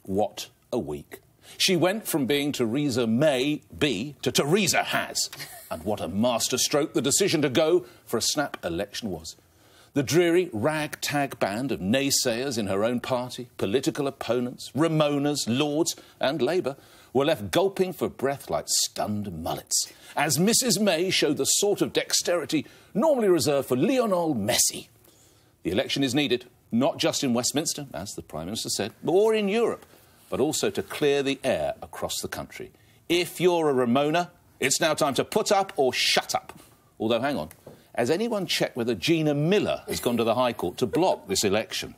what a week. She went from being Theresa May be to Theresa has. And what a masterstroke the decision to go for a snap election was. The dreary ragtag band of naysayers in her own party, political opponents, Ramonas, Lords and Labour were left gulping for breath like stunned mullets, as Mrs May showed the sort of dexterity normally reserved for Lionel Messi. The election is needed, not just in Westminster, as the Prime Minister said, or in Europe, but also to clear the air across the country. If you're a Ramona, it's now time to put up or shut up. Although, hang on, has anyone checked whether Gina Miller has gone to the High Court to block this election?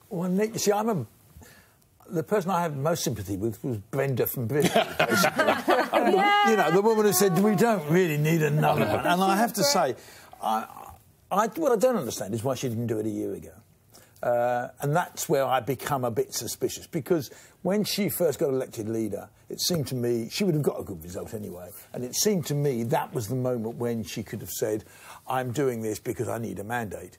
Well, Nick, you see, the person I have most sympathy with was Brenda from Bristol, basically. You know, the woman who said, we don't really need another one. And I have to say, what I don't understand is why she didn't do it a year ago. And that's where I become a bit suspicious, because when she first got elected leader, it seemed to me she would have got a good result anyway, and it seemed to me that was the moment when she could have said, I'm doing this because I need a mandate.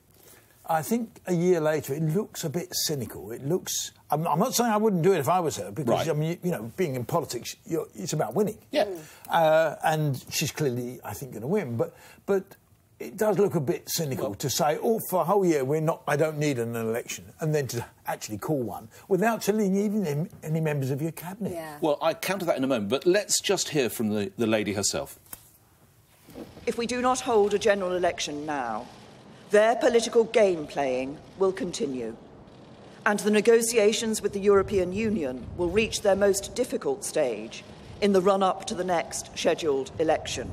I think a year later it looks a bit cynical. It looks... I'm not saying I wouldn't do it if I was her, because, right. I mean, you know, being in politics, it's about winning. Yeah. And she's clearly, I think, going to win, but it does look a bit cynical to say, oh, for a whole year, I don't need an election, and then to actually call one without telling even any members of your cabinet. Yeah. Well, I counter that in a moment, but let's just hear from the lady herself. If we do not hold a general election now, their political game-playing will continue, and the negotiations with the European Union will reach their most difficult stage in the run-up to the next scheduled election.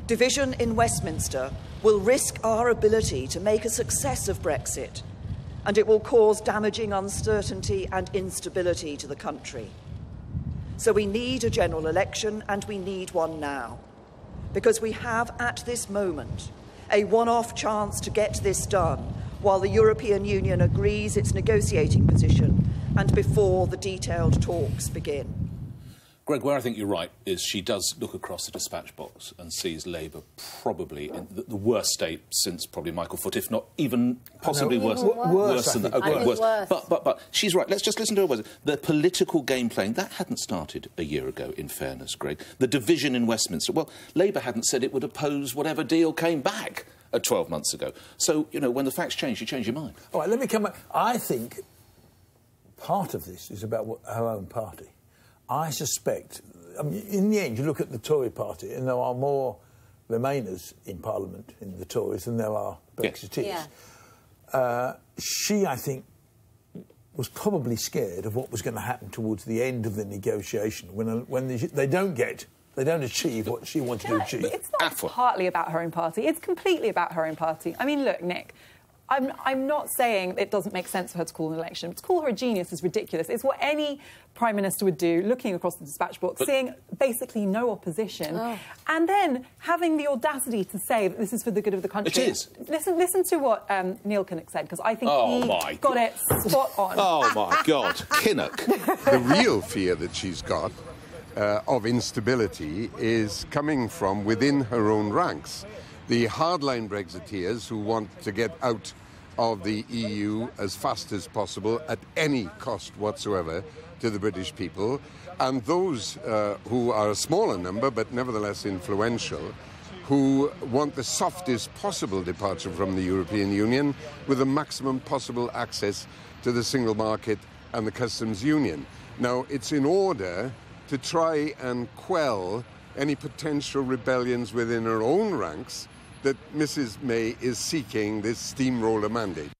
Division in Westminster will risk our ability to make a success of Brexit, and it will cause damaging uncertainty and instability to the country. So we need a general election, and we need one now, because we have at this moment a one-off chance to get this done while the European Union agrees its negotiating position and before the detailed talks begin. Greg, where I think you're right is she does look across the dispatch box and sees Labour probably in the worst state since probably Michael Foot, if not even possibly worse than that. Okay, worse. But she's right. Let's just listen to her words. The political game playing, that hadn't started a year ago, in fairness, Greg. The division in Westminster, well, Labour hadn't said it would oppose whatever deal came back 12 months ago. So, you know, when the facts change, you change your mind. All right, let me come back. I think part of this is about her own party. I suspect, I mean, in the end, you look at the Tory party, and there are more Remainers in Parliament, in the Tories, than there are Brexiteers. Yeah. She, I think, was probably scared of what was going to happen towards the end of the negotiation, when they don't achieve what she wanted to achieve. It's not partly about her own party. It's completely about her own party. I mean, look, Nick, I'm not saying it doesn't make sense for her to call an election. To call her a genius is ridiculous. It's what any Prime Minister would do, looking across the dispatch box, seeing basically no opposition, and then having the audacity to say that this is for the good of the country. It is. Listen to what Neil Kinnock said, because I think he got it spot on. Oh, my God. Kinnock. The real fear that she's got of instability is coming from within her own ranks. The hardline Brexiteers who want to get out of the EU as fast as possible at any cost whatsoever to the British people, and those who are a smaller number but nevertheless influential, who want the softest possible departure from the European Union with the maximum possible access to the single market and the customs union. Now, it's in order to try and quell any potential rebellions within her own ranks that Mrs May is seeking this steamroller mandate.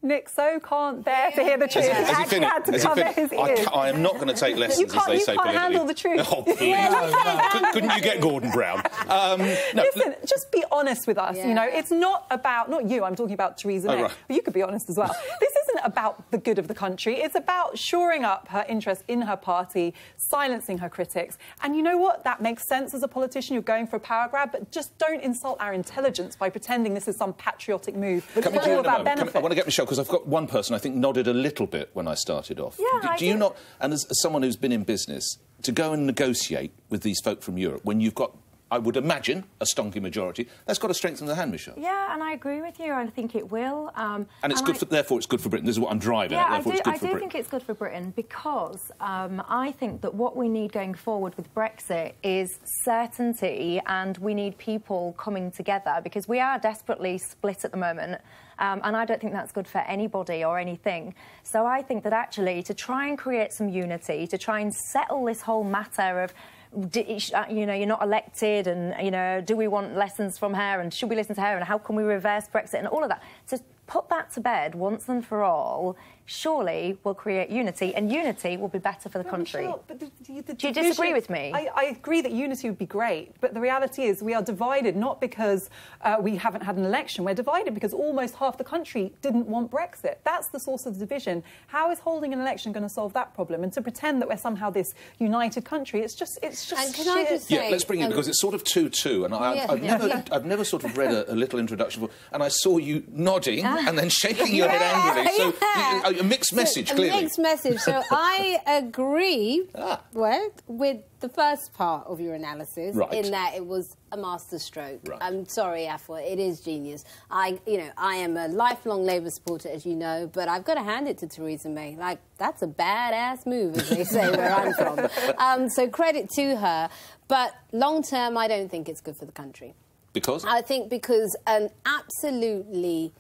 Nick so can't bear to hear the truth. He actually had to cover his ears. I am not going to take lessons, as they say politically. You can't handle the truth. Oh, please. Couldn't you get Gordon Brown? No. Listen, just be honest with us. Yeah. You know, it's not about... Not you, I'm talking about Theresa May. Right. But you could be honest as well. This isn't about the good of the country. It's about shoring up her interest in her party, silencing her critics. And you know what? That makes sense as a politician. You're going for a power grab, but just don't insult our intelligence by pretending this is some patriotic move. It's all about benefit. I want to get Michelle, because I've got one person I think nodded a little bit when I started off. Yeah, do you not, and as someone who's been in business, to go and negotiate with these folk from Europe when you've got I would imagine, a stonky majority, that's got to strengthen the hand, Michelle. Yeah, and I agree with you. I think it will. And it's good therefore it's good for Britain. This is what I'm driving at. Therefore it's good for Britain. I do think it's good for Britain because I think that what we need going forward with Brexit is certainty, and we need people coming together because we are desperately split at the moment. And I don't think that's good for anybody or anything. So I think that actually to try and create some unity, to try and settle this whole matter of, you know, you're not elected and, you know, do we want lessons from her and should we listen to her and how can we reverse Brexit and all of that. To put that to bed once and for all surely will create unity, and unity will be better for the country. Michelle, but do you disagree with me? I agree that unity would be great, but the reality is we are divided not because we haven't had an election. We're divided because almost half the country didn't want Brexit. That's the source of the division. How is holding an election going to solve that problem? And to pretend that we're somehow this united country, it's just and can shit. I just say, yeah, let's bring it because it's sort of 2-2, and I've never sort of read a little introduction before, and I saw you nodding and then shaking your head angrily. So a mixed message, clearly. A mixed message. So I agree with the first part of your analysis in that it was a masterstroke. Right. I'm sorry, Afua, it is genius. I am a lifelong Labour supporter, as you know, but I've got to hand it to Theresa May. Like, that's a badass move, as they say where I'm from. So credit to her. But long term, I don't think it's good for the country. Because? I think because an absolutely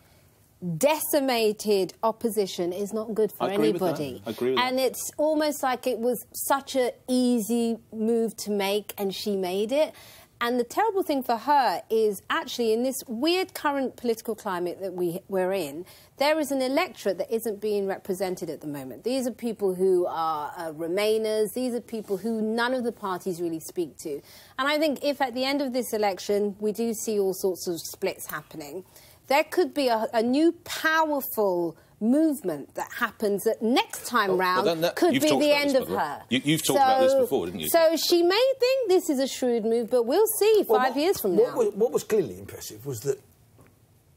decimated opposition is not good for anybody. I agree with that. And it's almost like it was such an easy move to make, and she made it. And the terrible thing for her is actually in this weird current political climate that we're in, there is an electorate that isn't being represented at the moment. These are people who are Remainers. These are people who none of the parties really speak to. And I think if at the end of this election we do see all sorts of splits happening, there could be a new powerful movement that happens that next time round could be the end of her. You've talked about this before, didn't you? So she may think this is a shrewd move, but we'll see 5 years from now. What was clearly impressive was that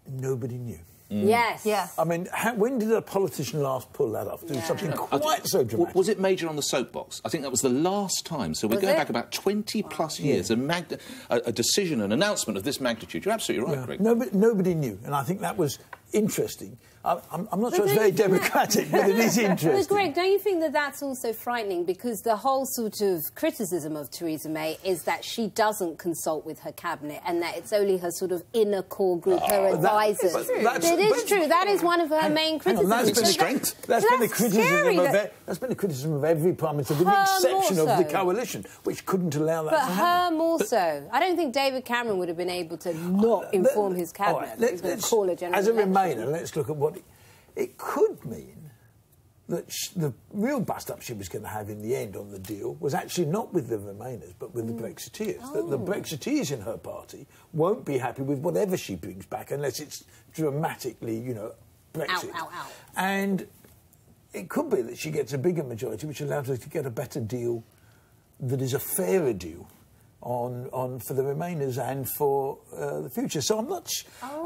nobody knew. Yes. Yes. I mean, when did a politician last pull that off? Do something quite so dramatic. Was it major on the soapbox? I think that was the last time. So we're going back about 20-plus years. A decision, an announcement of this magnitude. You're absolutely right, Greg. Nobody knew, and I think that was interesting. I'm not sure it's very democratic, but it is interesting. But Greg, don't you think that that's also frightening? Because the whole sort of criticism of Theresa May is that she doesn't consult with her cabinet and that it's only her sort of inner core group, her advisors. It is true. That is one of her main criticisms. That's been strength. That's been the criticism of every Prime Minister, with the exception of the coalition, which couldn't allow that to happen. But her more so. I don't think David Cameron would have been able to not inform his cabinet. He's going to call a general election. As a Remainer, let's look at what it could mean. That the real bust-up she was going to have in the end on the deal was actually not with the Remainers, but with the Brexiteers. That the Brexiteers in her party won't be happy with whatever she brings back unless it's dramatically, you know, Brexit. Out. And it could be that she gets a bigger majority, which allows her to get a better deal that is a fairer deal for the Remainers and for the future. So I'm not...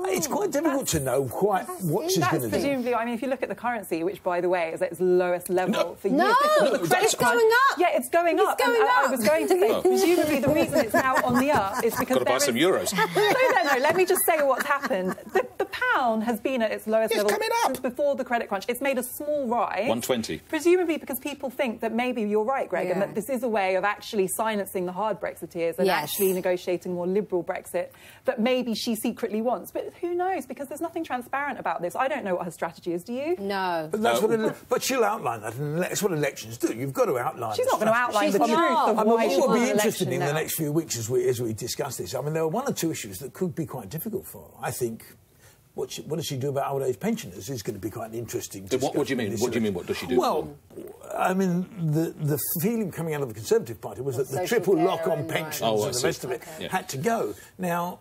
it's quite difficult to know quite what she's going to do. Presumably, I mean, if you look at the currency, which, by the way, is at its lowest level for years... No, it's going up. Yeah, it's going up. I was going to say, presumably the reason it's now on the up is because... Got to buy some euros. No, let me just say what's happened. The pound has been at its lowest level since before the credit crunch. It's made a small rise. 120. Presumably because people think that maybe you're right, Greg, and that this is a way of actually silencing the hard Brexiteers and actually negotiating more liberal Brexit that maybe she secretly wants. But who knows? Because there's nothing transparent about this. I don't know what her strategy is, do you? No. But she'll outline that, and that's what elections do. You've got to outline. She's not going to outline the truth of why she what will won be an interesting in election the next few weeks as we discuss this. I mean, there are one or two issues that could be quite difficult for her. I think what does she do about old age pensioners is going to be quite an interesting discussion. What do you mean? What do you mean? What does she do? Well, I mean, the feeling coming out of the Conservative Party was that the triple lock on pensions and the rest of it had to go. Now,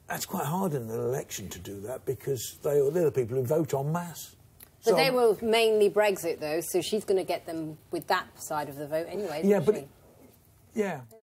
that's quite hard in an election to do that because they're the people who vote en masse. But they were mainly Brexit, though, so she's going to get them with that side of the vote anyway. Yeah, but... Yeah.